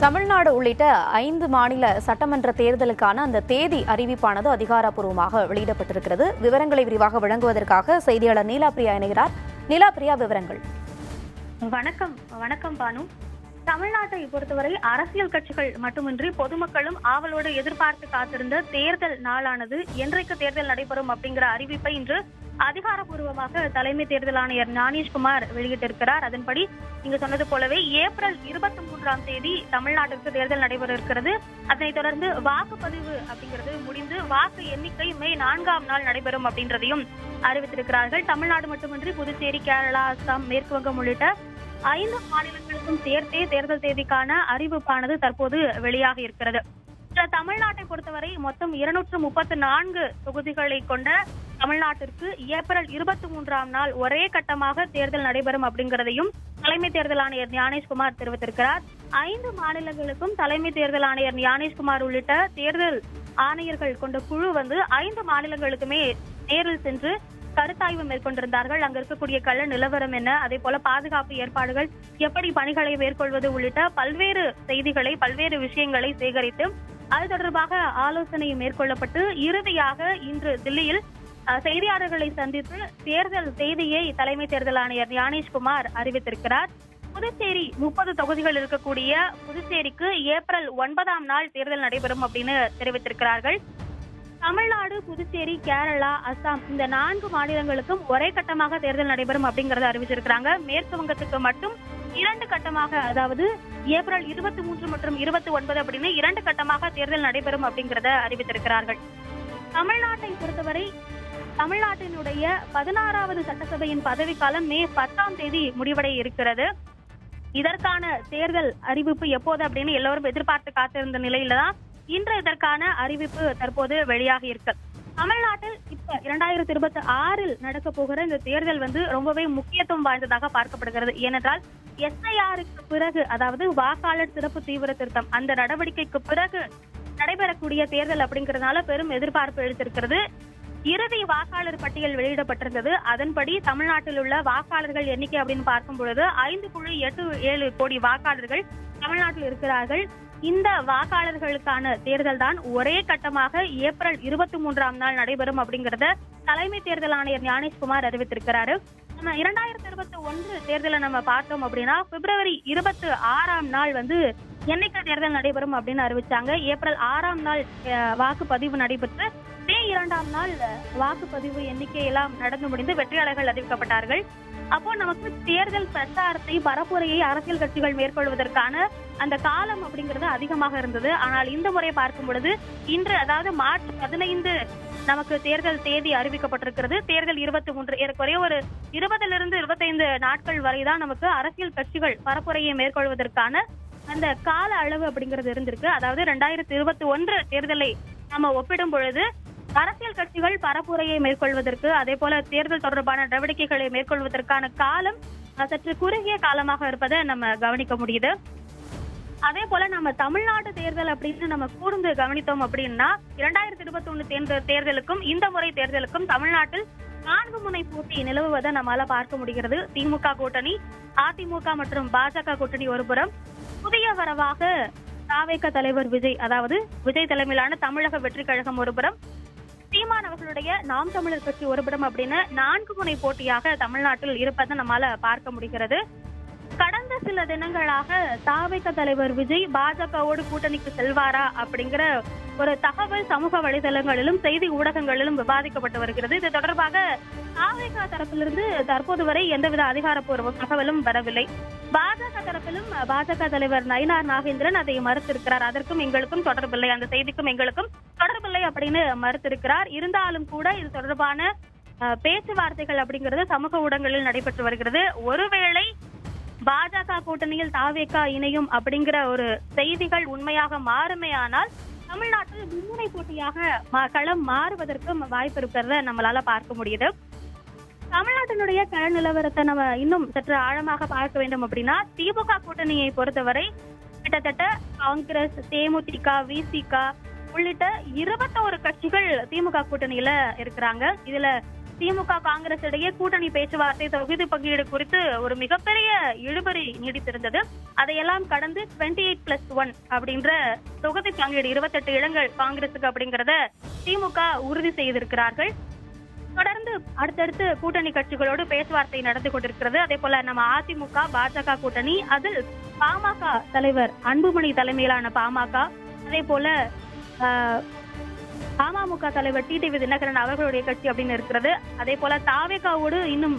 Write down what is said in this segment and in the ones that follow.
தமிழ்நாடு உள்ளிட்ட 5 மாநில சட்டமன்ற தேர்தலுக்கான அந்த தேதி அறிவிப்பானது அதிகாரப்பூர்வமாக வெளியிடப்பட்டிருக்கிறது. விவரங்களை விரிவாக வழங்குவதற்காக செய்தியாளர் நீலாபிரியா இணைகிறார். நீலாபிரியா, விவரங்கள். வணக்கம் பானு. தமிழ்நாட்டை பொறுத்தவரை அரசியல் கட்சிகள் மட்டுமின்றி பொதுமக்களும் ஆவலோடு எதிர்பார்த்து காத்திருந்த தேர்தல் நாளானது என்றைக்கு தேர்தல் நடைபெறும் அப்படிங்கிற அறிவிப்பை இன்று அதிகாரப்பூர்வமாக தலைமை தேர்தல் ஆணையர் ஞானேஷ்குமார் வெளியிட்டிருக்கிறார். அதன்படி நீங்க சொன்னது போலவே ஏப்ரல் 23ஆம் தேதி தமிழ்நாட்டிற்கு தேர்தல் நடைபெற இருக்கிறது. அதனைத் தொடர்ந்து வாக்குப்பதிவு அப்படிங்கிறது முடிந்து வாக்கு எண்ணிக்கை மே 4ஆம் நாள் நடைபெறும் அப்படின்றதையும் அறிவித்திருக்கிறார்கள். தமிழ்நாடு மட்டுமின்றி புதுச்சேரி, கேரளா, அஸ்ஸாம், மேற்கு வங்கம் உள்ளிட்ட 5 மாநிலங்களுக்கும் சேர்த்தே தேர்தல் தேதிக்கான அறிவிப்பானது தற்போது வெளியாக இருக்கிறது. தமிழ்நாட்டை பொறுத்தவரை மொத்தம் 234 தொகுதிகளை கொண்ட தமிழ்நாட்டிற்கு ஏப்ரல் 23ஆம் நாள் ஒரே கட்டமாக தேர்தல் நடைபெறும் அப்படிங்கிறதையும் தலைமை தேர்தல் ஆணையர் ஞானேஷ்குமார் தெரிவித்திருக்கிறார். 5 மாநிலங்களுக்கும் தலைமை தேர்தல் ஆணையர் ஞானேஷ்குமார் உள்ளிட்ட தேர்தல் ஆணையர்கள் கொண்ட குழு 5 மாநிலங்களுக்குமே நேரில் சென்று கருத்தாய்வு மேற்கொண்டிருந்தார்கள். அங்க இருக்கக்கூடிய கள நிலவரம் என்ன, அதே போல பாதுகாப்பு ஏற்பாடுகள், எப்படி பணிகளை மேற்கொள்வது உள்ளிட்ட பல்வேறு செய்திகளை, பல்வேறு விஷயங்களை சேகரித்து அது தொடர்பாக ஆலோசனை மேற்கொள்ளப்பட்டு இறுதியாக இன்று தில்லியில் செய்தியாளர்களை சந்தித்து தேர்தல் தேதியை தலைமை தேர்தல் ஆணையர் ஞானேஷ்குமார் அறிவித்திருக்கிறார். புதுச்சேரி 30 தொகுதிகள் இருக்கக்கூடிய புதுச்சேரிக்கு ஏப்ரல் 9ஆம் நாள் தேர்தல் நடைபெறும் அப்படின்னு தெரிவித்திருக்கிறார்கள். தமிழ்நாடு, புதுச்சேரி, கேரளா, அஸ்ஸாம் இந்த 4 மாநிலங்களுக்கும் ஒரே கட்டமாக தேர்தல் நடைபெறும் அப்படிங்கறத அறிவிச்சிருக்கிறாங்க. மேற்கு வங்கத்துக்கு மட்டும் 2 கட்டமாக, அதாவது ஏப்ரல் 23 மற்றும் 29 அப்படின்னு 2 கட்டமாக தேர்தல் நடைபெறும் அப்படிங்கறத அறிவித்திருக்கிறார்கள். தமிழ்நாட்டை பொறுத்தவரை தமிழ்நாட்டினுடைய 16வது சட்டசபையின் பதவிக்காலம் மே 10ஆம் தேதி முடிவடைய இருக்கிறது. இதற்கான தேர்தல் அறிவிப்பு எப்போது அப்படின்னு எல்லோரும் எதிர்பார்த்து காத்திருந்த நிலையில தான் இன்று இதற்கான அறிவிப்பு தற்போது வெளியாக இருக்கு. தமிழ்நாட்டில் இப்ப 2026 நடக்க போகிற இந்த தேர்தல் ரொம்பவே முக்கியத்துவம் வாய்ந்ததாக பார்க்கப்படுகிறது. ஏனென்றால் SIRக்கு பிறகு, அதாவது வாக்காளர் சிறப்பு தீவிர திருத்தம், அந்த நடவடிக்கைக்கு பிறகு நடைபெறக்கூடிய தேர்தல் அப்படிங்கறதுனால பெரும் எதிர்பார்ப்பு எழுத்திருக்கிறது. இறுதி வாக்காளர் பட்டியல் வெளியிடப்பட்டிருந்தது. அதன்படி தமிழ்நாட்டில் உள்ள வாக்காளர்கள் எண்ணிக்கை அப்படின்னு பார்க்கும் பொழுது 5.87 கோடி வாக்காளர்கள் தமிழ்நாட்டில் இருக்கிறார்கள். இந்த வாக்காளர்களுக்கான தேர்தல் தான் ஒரே கட்டமாக ஏப்ரல் 23ஆம் நாள் நடைபெறும் அப்படிங்கறத தலைமை தேர்தல் ஆணையர் ஞானேஷ்குமார் அறிவித்திருக்கிறாரு. நம்ம 2021 தேர்தலை நம்ம பார்த்தோம் அப்படின்னா பிப்ரவரி 26ஆம் நாள் எண்ணிக்கை தேர்தல் நடைபெறும் அப்படின்னு அறிவிச்சாங்க. ஏப்ரல் 6ஆம் நாள் வாக்குப்பதிவு நடைபெற்று மே 2ஆம் நாள் வாக்குப்பதிவு எண்ணிக்கை எல்லாம் நடந்து முடிந்து வெற்றியாளர்கள் அறிவிக்கப்பட்டார்கள். அப்போ நமக்கு தேர்தல் பிரச்சாரத்தை, பரப்புரையை அரசியல் கட்சிகள் மேற்கொள்வதற்கான அந்த காலம் அப்படிங்கிறது அதிகமாக இருந்தது. ஆனால் இந்த முறை பார்க்கும் பொழுது இன்று, அதாவது மார்ச் 15 நமக்கு தேர்தல் தேதி அறிவிக்கப்பட்டிருக்கிறது. தேர்தல் 23 ஏறக்குறைய ஒரு 20லிருந்து 25 நாட்கள் வரைதான் நமக்கு அரசியல் கட்சிகள் பரப்புரையை மேற்கொள்வதற்கான அந்த கால அளவு அப்படிங்கிறது இருந்திருக்கு. அதாவது 2021 தேர்தலை நம்ம ஒப்பிடும் பொழுது அரசியல் கட்சிகள் பரப்புரையை மேற்கொள்வதற்கு, அதே போல தேர்தல் தொடர்பான நடவடிக்கைகளை மேற்கொள்வதற்கான காலம் சற்று குறுகிய காலமாக இருப்பதை நம்ம கவனிக்க முடியுது. அதே போல நம்ம தமிழ்நாடு தேர்தல் அப்படின்னு நம்ம கூர்ந்து கவனித்தோம் அப்படின்னா 2021 தேர்தலுக்கும் இந்த முறை தேர்தலுக்கும் தமிழ்நாட்டில் 4 முனை போட்டி நிலவுவதை நம்மால பார்க்க முடிகிறது. திமுக கூட்டணி, அதிமுக மற்றும் பாஜக கூட்டணி ஒருபுறம், புதிய வரவாக தாவேக தலைவர் விஜய், அதாவது விஜய் தலைமையிலான தமிழக வெற்றி கழகம் ஒருபுறம், சீமான் அவர்களுடைய நாம் தமிழர் கட்சி ஒருபுறம் அப்படின்னு 4 முனை போட்டியாக தமிழ்நாட்டில் இருப்பதை நம்மால பார்க்க முடிகிறது. கடந்த சில தினங்களாக தாவேக தலைவர் விஜய் பாஜகவோடு கூட்டணிக்கு செல்வாரா அப்படிங்கிற ஒரு தகவல் சமூக வலைதளங்களிலும் செய்தி ஊடகங்களிலும் விவாதிக்கப்பட்டு வருகிறது. இது தொடர்பாக தாவேக தரப்பிலிருந்து தற்போது வரை எந்தவித அதிகாரப்பூர்வ தகவலும் வரவில்லை. பாஜக தரப்பிலும் பாஜக தலைவர் நயினார் நாகேந்திரன் அதை மறுத்திருக்கிறார். அதற்கும் எங்களுக்கும் தொடர்பில்லை, அந்த செய்திக்கும் எங்களுக்கும் தொடர்பில்லை அப்படின்னு மறுத்திருக்கிறார். இருந்தாலும் கூட இது தொடர்பான பேச்சுவார்த்தைகள் அப்படிங்கிறது சமூக ஊடகங்களில் நடைபெற்று வருகிறது. ஒருவேளை பாஜக கூட்டணியில் தாவேக இணையும் அப்படிங்கிற ஒரு செய்திகள் உண்மையாக மாறுமையானால் தமிழ்நாட்டில் மும்முனை போட்டியாக களம் மாறுவதற்கு வாய்ப்பு இருக்கிறத நம்மளால பார்க்க முடியுது. தமிழ்நாட்டினுடைய கள நிலவரத்தை நம்ம இன்னும் சற்று ஆழமாக பார்க்க வேண்டும் அப்படின்னா திமுக கூட்டணியை பொறுத்தவரை கிட்டத்தட்ட காங்கிரஸ், தேமுதிக, விசிக உள்ளிட்ட 21 கட்சிகள் திமுக கூட்டணியில இருக்கிறாங்க. இதுல திமுக காங்கிரஸ் இடையே கூட்டணி பேச்சுவார்த்தை தொகுதி பங்கீடு குறித்து ஒரு மிகப்பெரிய இழுபறி நீடித்திருந்தது. அதையெல்லாம் கடந்து 28+1 அப்படின்ற தொகுதி பங்கீடு 28 இடங்கள் காங்கிரசுக்கு அப்படிங்கறத திமுக உறுதி செய்திருக்கிறார்கள். தொடர்ந்து அடுத்தடுத்து கூட்டணி கட்சிகளோடு பேச்சுவார்த்தை நடந்து கொண்டிருக்கிறது. அதே போல நம்ம அதிமுக பாஜக கூட்டணி, அதில் பாமக தலைவர் அன்புமணி தலைமையிலான பாமக, அதே போல அமமுக தலைவர் டிடிவி தினகரன் அவர்களுடைய கட்சி அப்படின்னு இருக்கிறது. அதே போல தாவேகாவோடு இன்னும்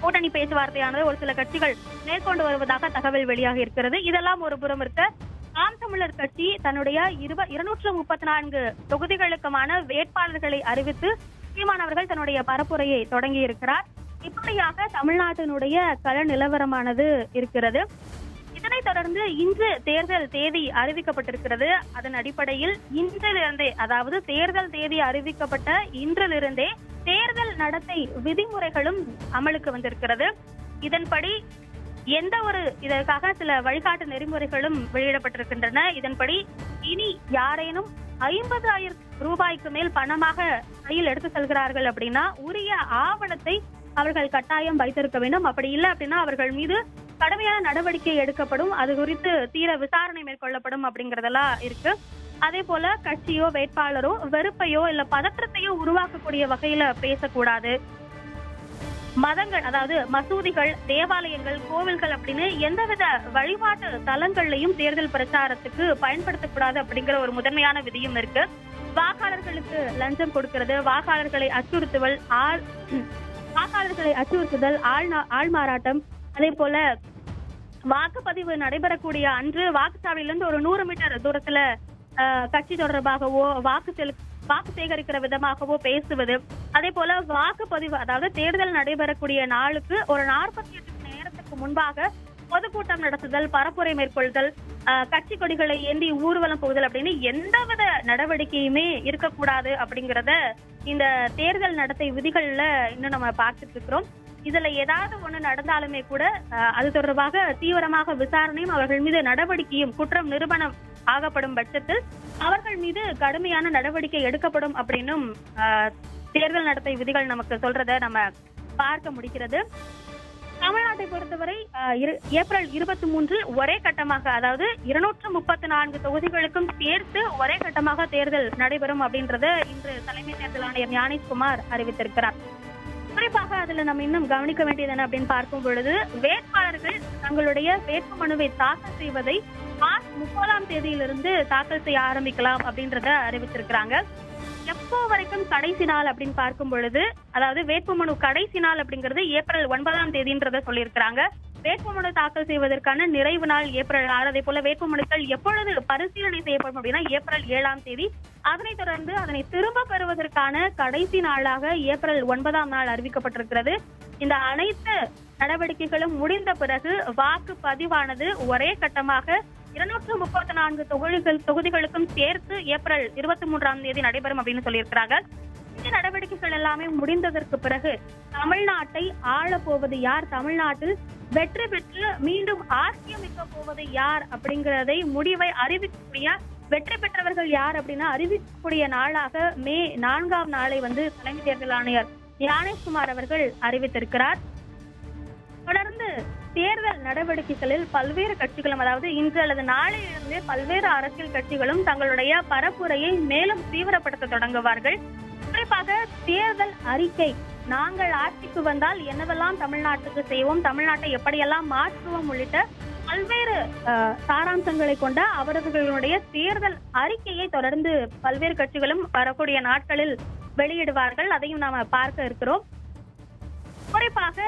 கூட்டணி பேச்சுவார்த்தையானது ஒரு சில கட்சிகள் மேற்கொண்டு வருவதாக தகவல் வெளியாக இருக்கிறது. இதெல்லாம் ஒரு புறம் இருக்க, நாம் தமிழர் கட்சி தன்னுடைய 234 தொகுதிகளுக்குமான வேட்பாளர்களை அறிவித்து சீமானவர்கள் தன்னுடைய பரப்புரையை தொடங்கி இருக்கிறார். இப்படியாக தமிழ்நாட்டினுடைய கள நிலவரமானது இருக்கிறது. இதனைத் தொடர்ந்து இன்று தேர்தல் தேதி அறிவிக்கப்பட்டிருக்கிறது. அதன் அடிப்படையில் இன்றிலிருந்தே, அதாவது தேர்தல் தேதி அறிவிக்கப்பட்ட இன்றிலிருந்தே தேர்தல் நடத்தை விதிமுறைகளும் அமலுக்கு வந்திருக்கிறது. இதன்படி இதற்காக சில வழிகாட்டு நெறிமுறைகளும் வெளியிடப்பட்டிருக்கின்றன. இதன்படி இனி யாரேனும் 50,000 ரூபாய்க்கு மேல் பணமாக கையில் எடுத்து செல்கிறார்கள் அப்படின்னா உரிய ஆவணத்தை அவர்கள் கட்டாயம் வைத்திருக்க வேண்டும். அப்படி இல்லை அப்படின்னா அவர்கள் மீது கடுமையான நடவடிக்கை எடுக்கப்படும். அது குறித்து தீர விசாரணை மேற்கொள்ளப்படும் அப்படிங்கறதெல்லாம் இருக்கு. அதே போல கட்சியோ வேட்பாளரோ வெறுப்பையோ இல்ல பதற்றத்தையோ உருவாக்கக்கூடிய வகையில பேசக்கூடாது. மதங்கள், அதாவது மசூதிகள், தேவாலயங்கள், கோவில்கள் அப்படின்னு எந்தவித வழிபாட்டு தலங்கள்லையும் தேர்தல் பிரச்சாரத்துக்கு பயன்படுத்தக்கூடாது அப்படிங்கிற ஒரு முதன்மையான விதியும் இருக்கு. வாக்காளர்களுக்கு லஞ்சம் கொடுக்கிறது, வாக்காளர்களை அச்சுறுத்துதல், ஆள்மாறாட்டம், அதே போல வாக்குப்பதிவு நடைபெறக்கூடிய அன்று வாக்குச்சாவடியிலிருந்து ஒரு 100 மீட்டர் தூரத்துல கட்சி தொடர்பாகவோ வாக்கு சேகரிக்கிற விதமாகவோ பேசுவது, அதே போல வாக்குப்பதிவு, அதாவது தேர்தல் நடைபெறக்கூடிய நாளுக்கு ஒரு 48 நேரத்துக்கு முன்பாக பொதுக்கூட்டம் நடத்துதல், பரப்புரை மேற்கொள்தல், கட்சி கொடிகளை ஏந்தி ஊர்வலம் போகுதல் அப்படின்னு எந்தவித நடவடிக்கையுமே இருக்கக்கூடாது அப்படிங்கறத இந்த தேர்தல் நடத்தை விதிகள்ல இன்னும் நம்ம பார்த்துட்டு இருக்கிறோம். இதுல ஏதாவது ஒண்ணு நடந்தாலுமே கூட அது தொடர்பாக தீவிரமாக விசாரணையும் அவர்கள் மீது நடவடிக்கையும் குற்றம் நிரூபணம் ஆகப்படும் பட்சத்தில் அவர்கள் மீது கடுமையான நடவடிக்கை எடுக்கப்படும் அப்படின்னும் தேர்தல் நடத்தை விதிகள் நமக்கு சொல்றத நம்ம பார்க்க முடிகிறது. தமிழ்நாட்டை பொறுத்தவரை ஏப்ரல் 23 ஒரே கட்டமாக, அதாவது 234 தொகுதிகளுக்கும் சேர்த்து ஒரே கட்டமாக தேர்தல் நடைபெறும் அப்படின்றத இன்று தலைமை தேர்தல் ஆணையர் ஞானேஷ்குமார் அறிவித்திருக்கிறார். குறிப்பாக அதுல நம்ம இன்னும் கவனிக்க வேண்டியது என்ன அப்படின்னு பார்க்கும் பொழுது, வேட்பாளர்கள் தங்களுடைய வேட்புமனுவை தாக்கல் செய்வதை மார்ச் 30ஆம் தேதியிலிருந்து தாக்கல் செய்ய ஆரம்பிக்கலாம் அப்படின்றத அறிவிச்சிருக்கிறாங்க. எப்போ வரைக்கும் கடைசி நாள் அப்படின்னு பார்க்கும் பொழுது, அதாவது வேட்புமனு கடைசி நாள் அப்படிங்கிறது ஏப்ரல் 9ஆம் தேதின்றத சொல்லியிருக்கிறாங்க. வேட்புமனு தாக்கல் செய்வதற்கான நிறைவு நாள் ஏப்ரல் 6. அதே போல வேட்புமனுக்கள் எப்பொழுது பரிசீலனை செய்யப்படும் அப்படின்னா ஏப்ரல் 7ஆம் தேதி. அதனைத் தொடர்ந்து அதனை திரும்ப பெறுவதற்கான கடைசி நாளாக ஏப்ரல் 9ஆம் நாள் அறிவிக்கப்பட்டிருக்கிறது. இந்த அனைத்து நடவடிக்கைகளும் முடிந்த பிறகு வாக்கு பதிவானது ஒரே கட்டமாக 234 தொகுதிகளுக்கும் சேர்த்து ஏப்ரல் 23ஆம் தேதி நடைபெறும் அப்படின்னு சொல்லியிருக்கிறாங்க. இந்த நடவடிக்கைகள் எல்லாமே முடிந்ததற்கு பிறகு தமிழ்நாட்டை ஆள போவது யார், தமிழ்நாட்டில் வெற்றி பெற்று மீண்டும் ஆட்சி அமைக்க போவது யார் அப்படிங்கறதை முடிவை அறிவிக்கக்கூடிய, வெற்றி பெற்றவர்கள் யார் அப்படின்னா அறிவிக்கக்கூடிய நாளாக மே 4ஆம் நாளை தலைமை தேர்தல் ஆணையர் ஞானேஷ்குமார் அவர்கள் அறிவித்திருக்கிறார். தொடர்ந்து தேர்தல் நடவடிக்கைகளில் பல்வேறு கட்சிகளும், அதாவது இன்று அல்லது நாளையிலிருந்து பல்வேறு அரசியல் கட்சிகளும் தங்களுடைய பரப்புரையை மேலும் தீவிரப்படுத்த தொடங்குவார்கள். குறிப்பாக தேர்தல் அறிக்கை, நாங்கள் ஆட்சிக்கு வந்தால் என்னவெல்லாம் தமிழ்நாட்டுக்கு செய்வோம், தமிழ்நாட்டை எப்படியெல்லாம் மாற்றுவோம் உள்ளிட்ட பல்வேறு சாராம்சங்களை கொண்ட அவர்களுடைய தேர்தல் அறிக்கையை தொடர்ந்து பல்வேறு கட்சிகளும் வரக்கூடிய நாட்களில் வெளியிடுவார்கள். அதையும் நாம பார்க்க இருக்கிறோம். குறிப்பாக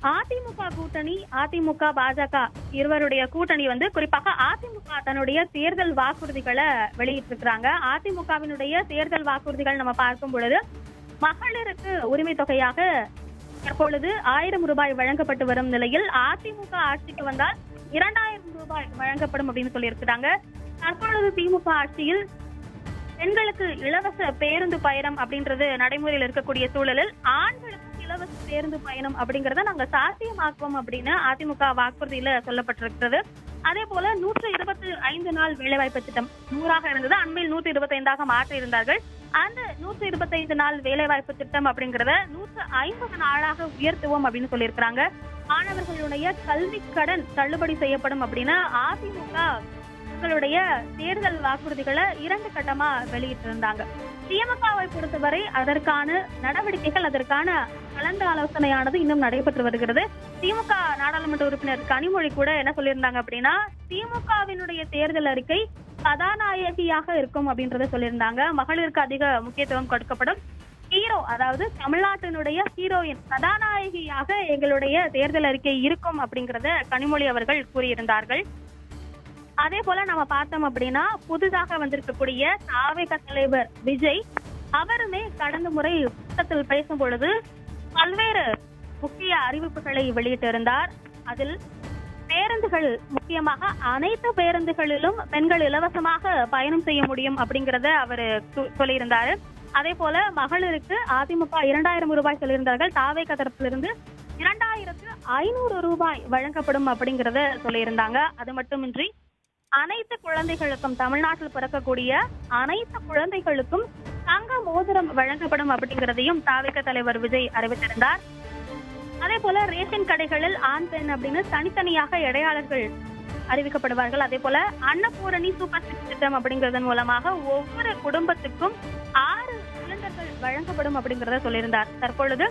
அதிமுக கூட்டணி, அதிமுக பாஜக இருவருடைய கூட்டணி குறிப்பாக அதிமுக தன்னுடைய தேர்தல் வாக்குறுதிகளை வெளியிட்டிருக்கிறாங்க. அதிமுகவினுடைய தேர்தல் வாக்குறுதிகள் நம்ம பார்க்கும் பொழுது, மகளிருக்கு உரிமை தொகையாக தற்பொழுது 1000 ரூபாய் வழங்கப்பட்டு வரும் நிலையில் அதிமுக ஆட்சிக்கு வந்தால் 2000 ரூபாய் வழங்கப்படும் அப்படின்னு சொல்லியிருக்கிறாங்க. தற்பொழுது திமுக ஆட்சியில் பெண்களுக்கு இலவச பேருந்து பயணம் அப்படின்றது நடைமுறையில் இருக்கக்கூடிய சூழலில் ஆண்களுக்கு இலவச பேருந்து பயணம் அப்படிங்கறத நாங்க சாத்தியமாக்குவோம் அப்படின்னு அதிமுக வாக்குறுதியில சொல்லப்பட்டிருக்கிறது. அதே போல 125 நாள் வேலைவாய்ப்பு திட்டம் 100ஆக இருந்தது, அண்மையில் 125ஆக மாற்றி இருந்தார்கள். அந்த 125 நாள் வேலைவாய்ப்பு திட்டம் அப்படிங்கறத 150 நாளாக உயர்த்துவோம் அப்படின்னு சொல்லியிருக்கிறாங்க. மாணவர்களுடைய கல்வி கடன் தள்ளுபடி செய்யப்படும் அப்படின்னு அதிமுக தங்களுடைய தேர்தல் வாக்குறுதிகளை 2 கட்டமா வெளியிட்டிருந்தாங்க. திமுகவை பொறுத்தவரை அதற்கான நடவடிக்கைகள், அதற்கான கலந்து ஆலோசனையானது இன்னும் நடைபெற்று வருகிறது. திமுக நாடாளுமன்ற உறுப்பினர் கனிமொழி கூட என்ன சொல்லியிருந்தாங்க அப்படின்னா, திமுகவினுடைய தேர்தல் அறிக்கை கதாநாயகியாக இருக்கும் அப்படின்றத சொல்லியிருந்தாங்க. மகளிருக்கு அதிக முக்கியத்துவம் கொடுக்கப்படும். ஹீரோ, அதாவது தமிழ்நாட்டினுடைய ஹீரோயின், கதாநாயகியாக எங்களுடைய தேர்தல் அறிக்கை இருக்கும் அப்படிங்கறத கனிமொழி அவர்கள் கூறியிருந்தார்கள். அதே போல நம்ம பார்த்தோம் அப்படின்னா, புதிதாக வந்திருக்கக்கூடிய தாவேக தலைவர் விஜய் அவருமே கடந்த முறை கூட்டத்தில் பேசும் பொழுது பல்வேறு முக்கிய அறிவிப்புகளை வெளியிட்டிருந்தார். அதில் பேருந்துகள், முக்கியமாக அனைத்து பேருந்துகளிலும் பெண்கள் இலவசமாக பயணம் செய்ய முடியும் அப்படிங்கறத அவரு சொல்லியிருந்தாரு. அதே போல மகளிருக்கு அதிமுக 2000 ரூபாய் சொல்லியிருந்தார்கள். தாவேக தரப்பிலிருந்து 2500 ரூபாய் வழங்கப்படும் அப்படிங்கறத சொல்லியிருந்தாங்க. அது மட்டுமின்றி அனைத்து குழந்தைகளுக்கும், தமிழ்நாட்டில் பிறக்கக்கூடிய அனைத்து குழந்தைகளுக்கும் தங்க மோதிரம் வழங்கப்படும் அப்படிங்கறதையும் தாவேக தலைவர் விஜய் அறிவித்திருந்தார். அதே போல ரேஷன் கடைகளில் ஆண் பெண் அப்படின்னு தனித்தனியாக இடையாளர்கள் அறிவிக்கப்படுவார்கள். அதே போல அன்னபூரணி சூப்பர் சிக்ஸ் திட்டம் அப்படிங்கறதன் மூலமாக ஒவ்வொரு குடும்பத்துக்கும் 6 சிலிண்டர்கள் வழங்கப்படும் அப்படிங்கறத சொல்லியிருந்தார். தற்பொழுது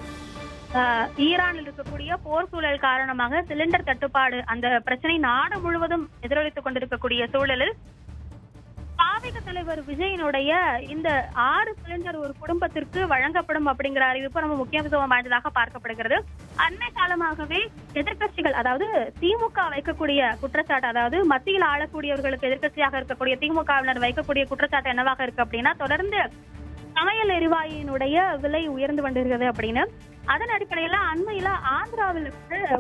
ஈரானில் இருக்கக்கூடிய போர் சூழல் காரணமாக சிலிண்டர் தட்டுப்பாடு, அந்த பிரச்சனை நாடு முழுவதும் எதிரொலித்துக் கொண்டிருக்கக்கூடிய சூழலில் தாவேக தலைவர் விஜயனுடைய இந்த 6 சிலிண்டர் ஒரு குடும்பத்திற்கு வழங்கப்படும் அப்படிங்கிற அறிவிப்பு ரொம்ப முக்கியத்துவம் வாய்ந்ததாக பார்க்கப்படுகிறது. அண்மை காலமாகவே எதிர்கட்சிகள், அதாவது திமுக வைக்கக்கூடிய குற்றச்சாட்டு, அதாவது மத்தியில் ஆளக்கூடியவர்களுக்கு எதிர்கட்சியாக இருக்கக்கூடிய திமுகவினர் வைக்கக்கூடிய குற்றச்சாட்டு என்னவாக இருக்கு அப்படின்னா, தொடர்ந்து சமையல் எரிவாயுனுடைய விலை உயர்ந்து கொண்டிருக்கிறது அப்படின்னு. அதன் அடிப்படையில அண்மையில ஆந்திராவில்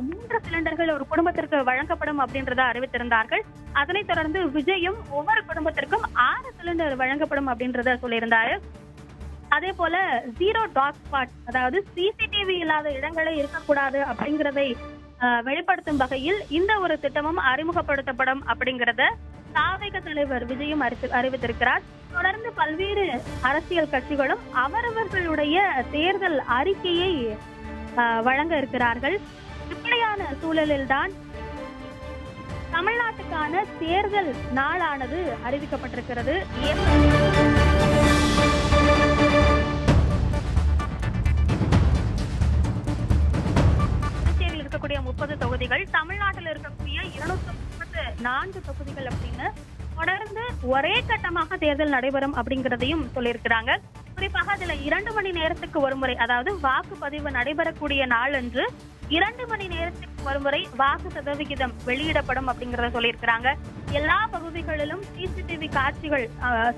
3 சிலிண்டர்கள் ஒரு குடும்பத்திற்கு வழங்கப்படும் அப்படின்றத அறிவித்திருந்தார்கள். அதனைத் தொடர்ந்து விஜயும் ஒவ்வொரு குடும்பத்திற்கும் 6 சிலிண்டர் வழங்கப்படும் அப்படின்றத சொல்லியிருந்தாரு. அதே போல 0 டாக் ஸ்பாட், அதாவது சிசிடிவி இல்லாத இடங்களே இருக்கக்கூடாது அப்படிங்கறதை வெளிப்படுத்தும் வகையில் இந்த ஒரு திட்டமும் அறிமுகப்படுத்தப்படும் அப்படிங்கறத தாவேக தலைவர் விஜயும் அறிவித்திருக்கிறார். தொடர்ந்து பல்வேறு அரசியல் கட்சிகளும் அவரவர்களுடைய தேர்தல் அறிக்கையை வழங்க இருக்கிறார்கள். இப்படியான சூழலில்தான் தமிழ்நாட்டுக்கான தேர்தல் நாளானது அறிவிக்கப்பட்டிருக்கிறது. புதுச்சேரியில் இருக்கக்கூடிய 30 தொகுதிகள், தமிழ்நாட்டில் இருக்கக்கூடிய 234 தொகுதிகள் அப்படின்னு தொடர்ந்து ஒரே கட்டமாக தேர்தல் நடைபெறும் அப்படிங்கறதையும் சொல்லியிருக்கிறாங்க. குறிப்பாக அதுல 2 மணி நேரத்துக்கு ஒருமுறை, அதாவது வாக்குப்பதிவு நடைபெறக்கூடிய நாள் அன்று 2 மணி நேரத்துக்கு ஒருமுறை வாக்கு சதவிகிதம் வெளியிடப்படும் அப்படிங்கறத சொல்லியிருக்கிறாங்க. எல்லா பகுதிகளிலும் சிசிடிவி காட்சிகள்,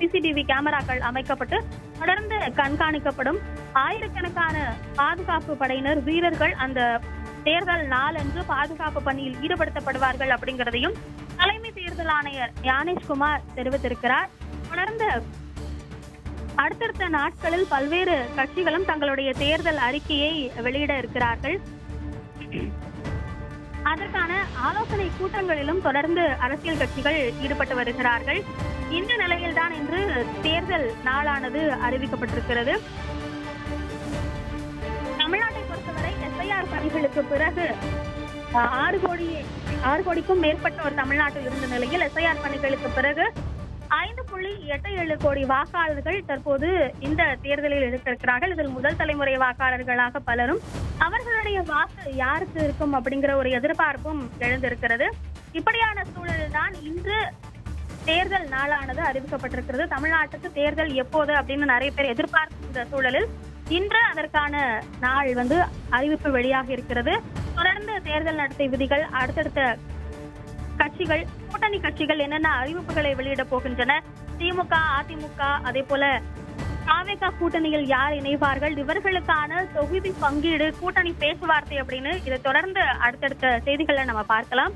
சிசிடிவி கேமராக்கள் அமைக்கப்பட்டு தொடர்ந்து கண்காணிக்கப்படும். ஆயிரக்கணக்கான பாதுகாப்பு படையினர், வீரர்கள் அந்த தேர்தல் நாளன்று பாதுகாப்பு பணியில் ஈடுபடுத்தப்படுவார்கள் அப்படிங்கறதையும் தலைமை தேர்தல் ஆணையர் ஞானேஷ்குமார் தெரிவித்திருக்கிறார். தொடர்ந்து அடுத்தடுத்த நாட்களில் பல்வேறு கட்சிகளும் தங்களுடைய தேர்தல் அறிக்கையை வெளியிட இருக்கிறார்கள். அதற்கான ஆலோசனை கூட்டங்களிலும் தொடர்ந்து அரசியல் கட்சிகள் ஈடுபட்டு வருகிறார்கள். இந்த நிலையில்தான் இன்று தேர்தல் நாளானது அறிவிக்கப்பட்டிருக்கிறது. தமிழ்நாட்டை பொறுத்தவரை எஸ்ஐஆர் பணிகளுக்கு பிறகு 6 கோடிக்கும் மேற்பட்டோர் தமிழ்நாட்டில் இருந்த நிலையில் எஸ்ஐஆர் பணிகளுக்கு பிறகு 5.87 கோடி வாக்காளர்கள் தற்போது இந்த தேர்தலில் இருக்கிறார்கள். இதில் முதல் தலைமுறை வாக்காளர்களாக பலரும் அவர்களுடைய வாக்கு யாருக்கு இருக்கும் அப்படிங்கிற ஒரு எதிர்பார்ப்பும் எழுந்திருக்கிறது. இப்படியான சூழலில் தான் இன்று தேர்தல் நாளானது அறிவிக்கப்பட்டிருக்கிறது. தமிழ்நாட்டுக்கு தேர்தல் எப்போது அப்படின்னு நிறைய பேர் எதிர்பார்க்கின்ற சூழலில் இன்று அதற்கான நாள் அறிவிப்பு வெளியாக இருக்கிறது. தொடர்ந்து தேர்தல் நடத்தை விதிகள், அடுத்தடுத்த கட்சிகள், கூட்டணி கட்சிகள் என்னென்ன அறிவிப்புகளை வெளியிட போகின்றன, திமுக, அதிமுக, அதே போல தாவேக கூட்டணியில் யார் இணைவார்கள், இவர்களுக்கான தொகுதி பங்கீடு, கூட்டணி பேச்சுவார்த்தை அப்படின்னு இதை தொடர்ந்து அடுத்தடுத்த செய்திகளை நம்ம பார்க்கலாம்.